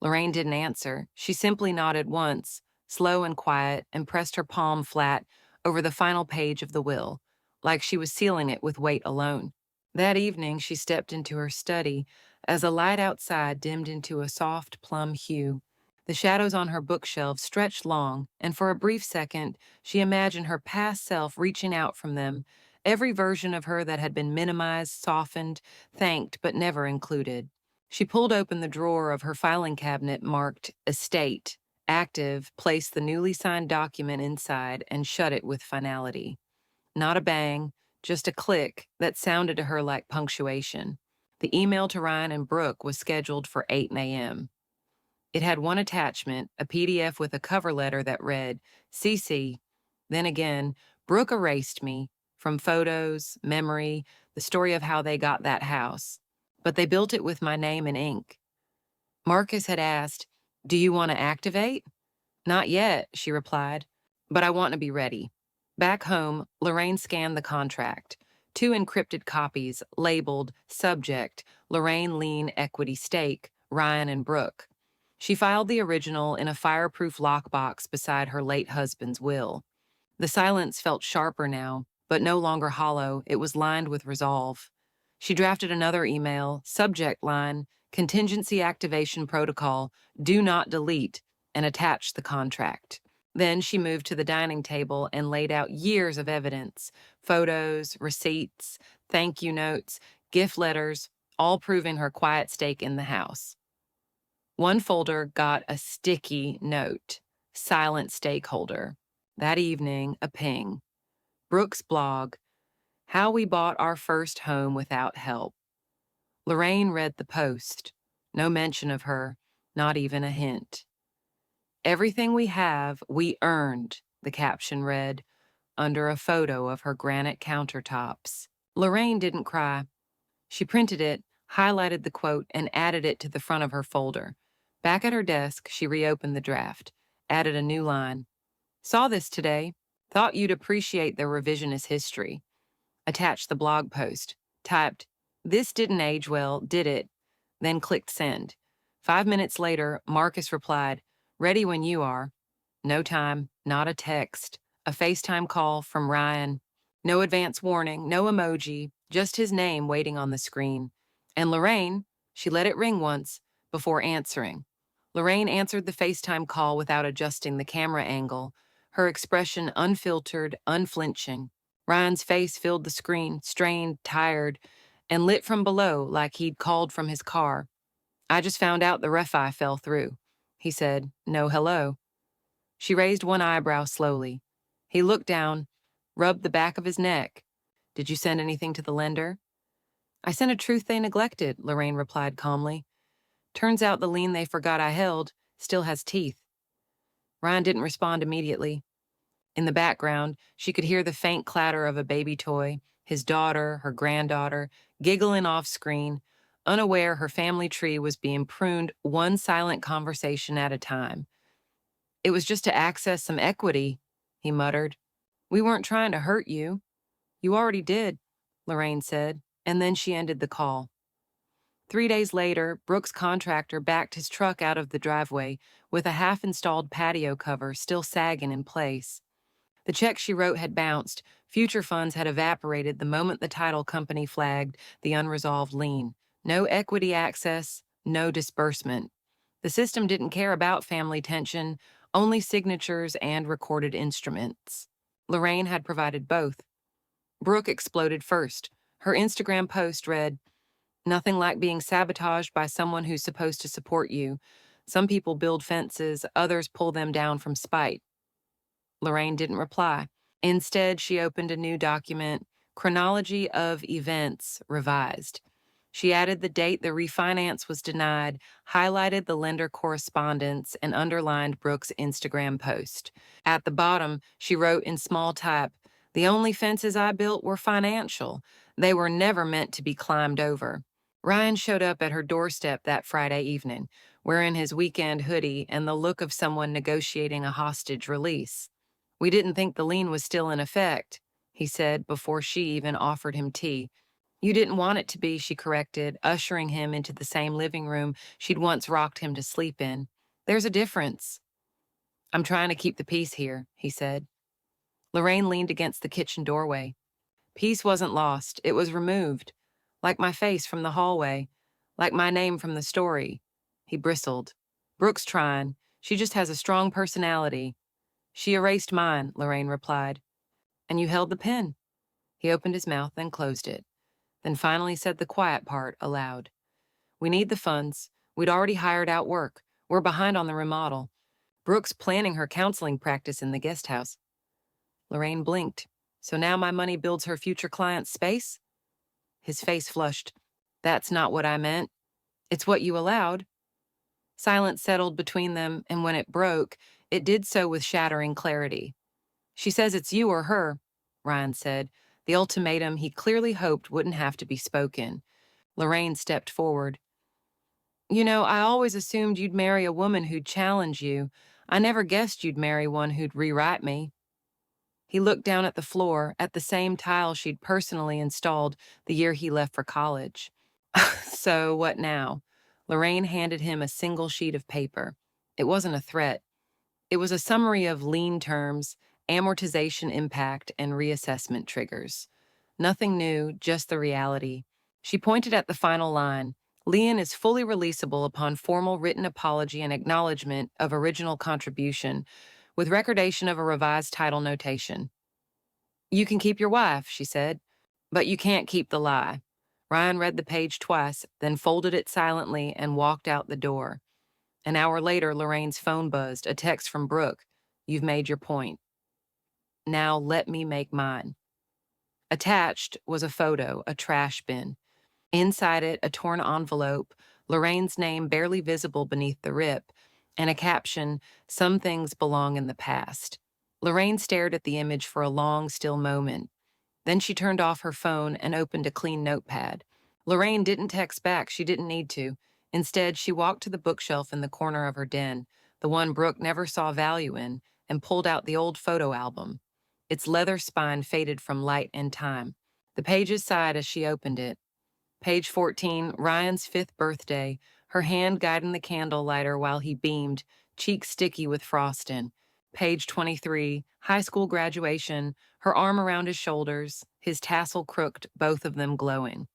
Lorraine didn't answer. She simply nodded once, slow and quiet, and pressed her palm flat over the final page of the will, like she was sealing it with weight alone. That evening, she stepped into her study as a light outside dimmed into a soft plum hue. The shadows on her bookshelves stretched long, and for a brief second, she imagined her past self reaching out from them, every version of her that had been minimized, softened, thanked, but never included. She pulled open the drawer of her filing cabinet marked Estate, Active, placed the newly signed document inside, and shut it with finality. Not a bang, just a click that sounded to her like punctuation. The email to Ryan and Brooke was scheduled for 8 a.m. It had one attachment, a PDF with a cover letter that read, CC. Then again, Brooke erased me from photos, memory, the story of how they got that house. But they built it with my name in ink. Marcus had asked, "Do you want to activate?" "Not yet," she replied, "but I want to be ready." Back home, Lorraine scanned the contract. 2 encrypted copies, labeled Subject, Lorraine Lean Equity Stake, Ryan and Brooke. She filed the original in a fireproof lockbox beside her late husband's will. The silence felt sharper now, but no longer hollow. It was lined with resolve. She drafted another email, subject line, Contingency Activation Protocol, Do Not Delete, and attached the contract. Then she moved to the dining table and laid out years of evidence, photos, receipts, thank you notes, gift letters, all proving her quiet stake in the house. One folder got a sticky note, silent stakeholder. That evening, a ping. Brooke's blog, How We Bought Our First Home Without Help. Lorraine read the post. No mention of her, not even a hint. Everything we have, we earned, the caption read, under a photo of her granite countertops. Lorraine didn't cry. She printed it, highlighted the quote, and added it to the front of her folder. Back at her desk, she reopened the draft, added a new line. Saw this today. Thought you'd appreciate the revisionist history. Attached the blog post. Typed, "This didn't age well, did it?" Then clicked send. 5 minutes later, Marcus replied, "Ready when you are." No time, not a text. A FaceTime call from Ryan. No advance warning, no emoji, just his name waiting on the screen. And Lorraine, she let it ring once before answering. Lorraine answered the FaceTime call without adjusting the camera angle, her expression unfiltered, unflinching. Ryan's face filled the screen, strained, tired, and lit from below like he'd called from his car. "I just found out the refi fell through," he said. "No hello." She raised one eyebrow slowly. He looked down, rubbed the back of his neck. "Did you send anything to the lender?" "I sent a truth they neglected," Lorraine replied calmly. "Turns out the lien they forgot I held still has teeth." Ryan didn't respond immediately. In the background, she could hear the faint clatter of a baby toy, his daughter, her granddaughter, giggling off screen, unaware her family tree was being pruned one silent conversation at a time. "It was just to access some equity," he muttered. "We weren't trying to hurt you." "You already did," Lorraine said, and then she ended the call. 3 days later, Brooks' contractor backed his truck out of the driveway with a half-installed patio cover still sagging in place. The check she wrote had bounced. Future funds had evaporated the moment the title company flagged the unresolved lien. No equity access, no disbursement. The system didn't care about family tension, only signatures and recorded instruments. Lorraine had provided both. Brooke exploded first. Her Instagram post read, "Nothing like being sabotaged by someone who's supposed to support you. Some people build fences, others pull them down from spite." Lorraine didn't reply. Instead, she opened a new document, Chronology of Events Revised. She added the date the refinance was denied, highlighted the lender correspondence, and underlined Brooks' Instagram post. At the bottom, she wrote in small type, The only fences I built were financial. They were never meant to be climbed over. Ryan showed up at her doorstep that Friday evening, wearing his weekend hoodie and the look of someone negotiating a hostage release. We didn't think the lien was still in effect, he said before she even offered him tea. You didn't want it to be, she corrected, ushering him into the same living room she'd once rocked him to sleep in. There's a difference. I'm trying to keep the peace here, he said. Lorraine leaned against the kitchen doorway. Peace wasn't lost, it was removed. Like my face from the hallway, like my name from the story. He bristled. Brooke's trying. She just has a strong personality. She erased mine, Lorraine replied. And you held the pen. He opened his mouth, then closed it, then finally said the quiet part aloud. We need the funds. We'd already hired out work. We're behind on the remodel. Brooke's planning her counseling practice in the guest house. Lorraine blinked. So now my money builds her future client's space? His face flushed. That's not what I meant. It's what you allowed. Silence settled between them, and when it broke, it did so with shattering clarity. She says it's you or her, Ryan said, the ultimatum he clearly hoped wouldn't have to be spoken. Lorraine stepped forward. You know, I always assumed you'd marry a woman who'd challenge you. I never guessed you'd marry one who'd rewrite me. He looked down at the floor, at the same tile she'd personally installed the year he left for college. So what now? Lorraine handed him a single sheet of paper. It wasn't a threat. It was a summary of lien terms, amortization impact, and reassessment triggers. Nothing new, just the reality. She pointed at the final line. Lien is fully releasable upon formal written apology and acknowledgement of original contribution, with recordation of a revised title notation. You can keep your wife, she said, but you can't keep the lie. Ryan read the page twice, then folded it silently and walked out the door. An hour later, Lorraine's phone buzzed, a text from Brooke. You've made your point. Now let me make mine. Attached was a photo, a trash bin. Inside it, a torn envelope, Lorraine's name barely visible beneath the rip, and a caption, "Some things belong in the past." Lorraine stared at the image for a long, still moment. Then she turned off her phone and opened a clean notepad. Lorraine didn't text back, she didn't need to. Instead, she walked to the bookshelf in the corner of her den, the one Brooke never saw value in, and pulled out the old photo album. Its leather spine faded from light and time. The pages sighed as she opened it. Page 14, Ryan's 5th birthday, her hand guiding the candle lighter while he beamed, cheeks sticky with frosting. Page 23, high school graduation, her arm around his shoulders, his tassel crooked, both of them glowing.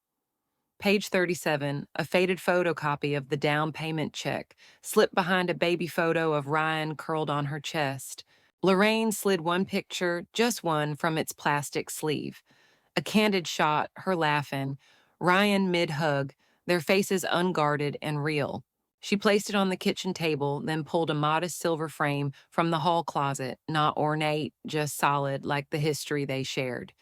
Page 37, a faded photocopy of the down payment check, slipped behind a baby photo of Ryan curled on her chest. Lorraine slid one picture, just one, from its plastic sleeve. A candid shot, her laughing, Ryan mid-hug, their faces unguarded and real. She placed it on the kitchen table, then pulled a modest silver frame from the hall closet, not ornate, just solid, like the history they shared.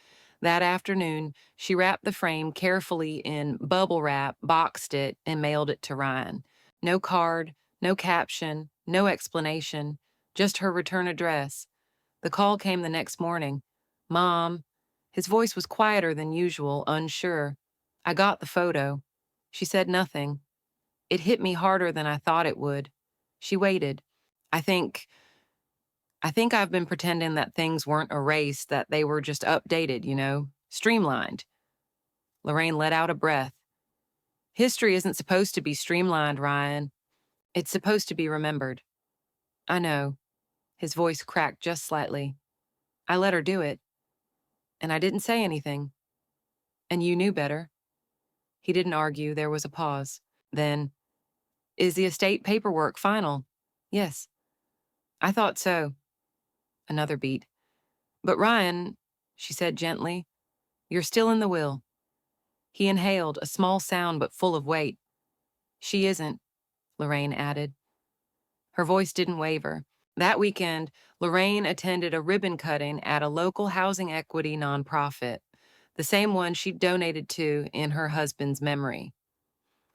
That afternoon, she wrapped the frame carefully in bubble wrap, boxed it, and mailed it to Ryan. No card, no caption, no explanation, just her return address. The call came the next morning. Mom. His voice was quieter than usual, unsure. I got the photo. She said nothing. It hit me harder than I thought it would. She waited. I think I've been pretending that things weren't erased, that they were just updated, streamlined. Lorraine let out a breath. History isn't supposed to be streamlined, Ryan. It's supposed to be remembered. I know. His voice cracked just slightly. I let her do it. And I didn't say anything. And you knew better. He didn't argue. There was a pause. Then, is the estate paperwork final? Yes. I thought so. Another beat. But Ryan, she said gently, you're still in the will. He inhaled, a small sound but full of weight. She isn't, Lorraine added. Her voice didn't waver. That weekend, Lorraine attended a ribbon cutting at a local housing equity nonprofit, the same one she'd donated to in her husband's memory.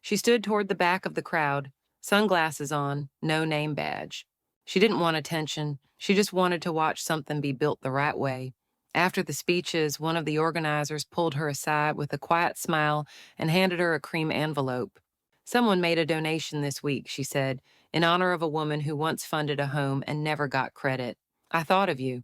She stood toward the back of the crowd, sunglasses on, no name badge. She didn't want attention. She just wanted to watch something be built the right way. After the speeches, one of the organizers pulled her aside with a quiet smile and handed her a cream envelope. Someone made a donation this week, she said, in honor of a woman who once funded a home and never got credit. I thought of you.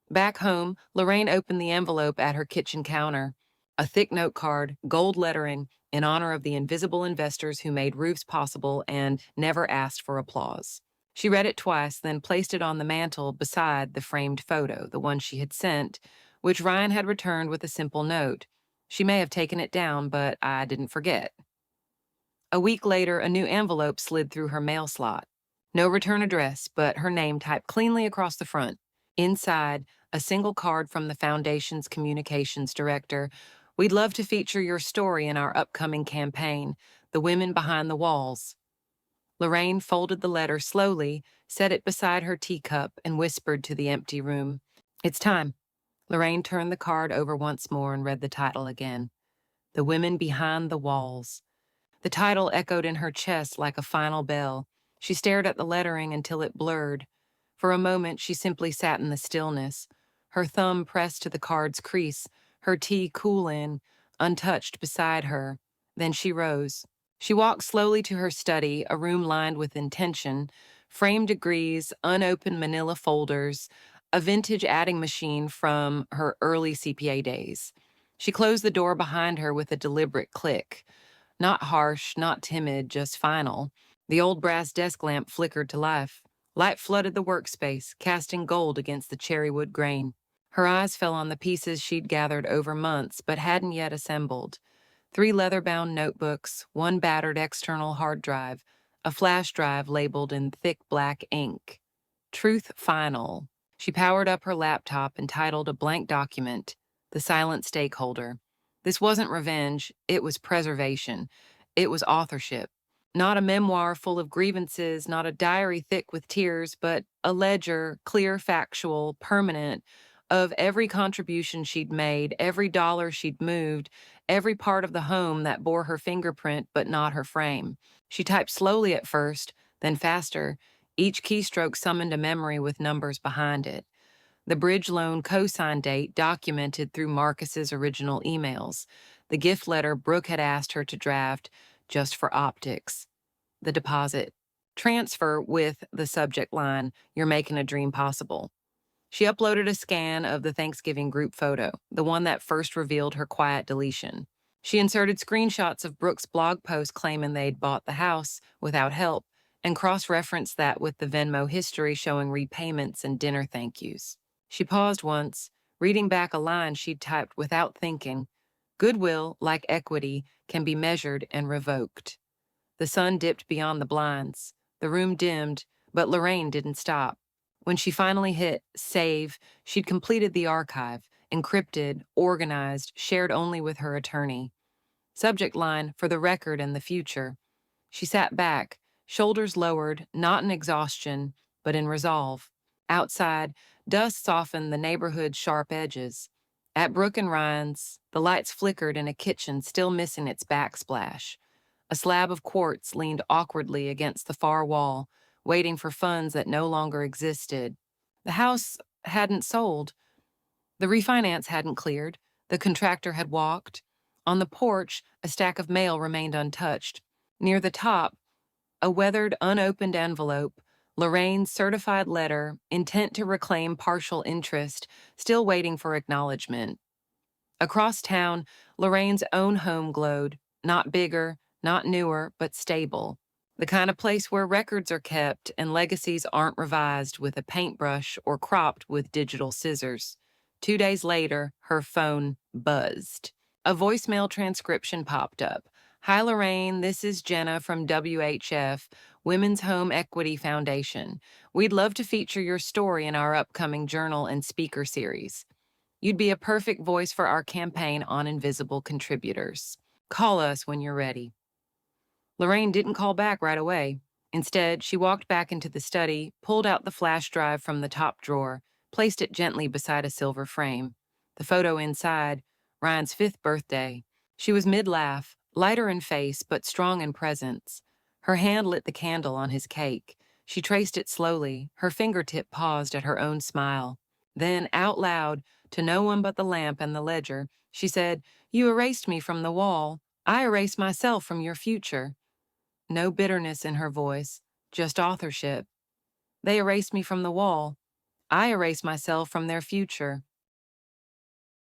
Back home, Lorraine opened the envelope at her kitchen counter. A thick note card, gold lettering, in honor of the invisible investors who made roofs possible and never asked for applause. She read it twice, then placed it on the mantel beside the framed photo, the one she had sent, which Ryan had returned with a simple note. She may have taken it down, but I didn't forget. A week later, a new envelope slid through her mail slot. No return address, but her name typed cleanly across the front. Inside, a single card from the Foundation's communications director. We'd love to feature your story in our upcoming campaign, The Women Behind the Walls. Lorraine folded the letter slowly, set it beside her teacup, and whispered to the empty room. It's time. Lorraine turned the card over once more and read the title again. The Women Behind the Walls. The title echoed in her chest like a final bell. She stared at the lettering until it blurred. For a moment, she simply sat in the stillness, her thumb pressed to the card's crease, her tea cool in, untouched beside her. Then she rose. She walked slowly to her study, a room lined with intention, framed degrees, unopened manila folders, a vintage adding machine from her early CPA days. She closed the door behind her with a deliberate click. Not harsh, not timid, just final. The old brass desk lamp flickered to life. Light flooded the workspace, casting gold against the cherrywood grain. Her eyes fell on the pieces she'd gathered over months but hadn't yet assembled. 3 leather-bound notebooks, 1 battered external hard drive, a flash drive labeled in thick black ink. Truth Final. She powered up her laptop and titled a blank document, The Silent Stakeholder. This wasn't revenge, it was preservation. It was authorship. Not a memoir full of grievances, not a diary thick with tears, but a ledger, clear, factual, permanent, of every contribution she'd made, every dollar she'd moved, every part of the home that bore her fingerprint but not her frame. She typed slowly at first, then faster. Each keystroke summoned a memory with numbers behind it. The bridge loan cosign date documented through Marcus's original emails. The gift letter Brooke had asked her to draft just for optics. The deposit. Transfer with the subject line, You're making a dream possible. She uploaded a scan of the Thanksgiving group photo, the one that first revealed her quiet deletion. She inserted screenshots of Brooke's blog post claiming they'd bought the house without help and cross-referenced that with the Venmo history showing repayments and dinner thank yous. She paused once, reading back a line she'd typed without thinking. Goodwill, like equity, can be measured and revoked. The sun dipped beyond the blinds. The room dimmed, but Lorraine didn't stop. When she finally hit save, she'd completed the archive, encrypted, organized, shared only with her attorney. Subject line, for the record and the future. She sat back, shoulders lowered, not in exhaustion, but in resolve. Outside, dust softened the neighborhood's sharp edges. At Brooke and Ryan's, the lights flickered in a kitchen still missing its backsplash. A slab of quartz leaned awkwardly against the far wall, waiting for funds that no longer existed. The house hadn't sold. The refinance hadn't cleared. The contractor had walked. On the porch, a stack of mail remained untouched. Near the top, a weathered, unopened envelope, Lorraine's certified letter, intent to reclaim partial interest, still waiting for acknowledgement. Across town, Lorraine's own home glowed, not bigger, not newer, but stable. The kind of place where records are kept and legacies aren't revised with a paintbrush or cropped with digital scissors. 2 days later, her phone buzzed. A voicemail transcription popped up. Hi, Lorraine, this is Jenna from WHF, Women's Home Equity Foundation. We'd love to feature your story in our upcoming journal and speaker series. You'd be a perfect voice for our campaign on invisible contributors. Call us when you're ready. Lorraine didn't call back right away. Instead, she walked back into the study, pulled out the flash drive from the top drawer, placed it gently beside a silver frame. The photo inside, Ryan's 5th birthday. She was mid-laugh, lighter in face but strong in presence. Her hand lit the candle on his cake. She traced it slowly, her fingertip paused at her own smile. Then, out loud, To no one but the lamp and the ledger, she said, "You erased me from the wall. I erase myself from your future." No bitterness in her voice, just authorship. They erased me from the wall. I erase myself from their future.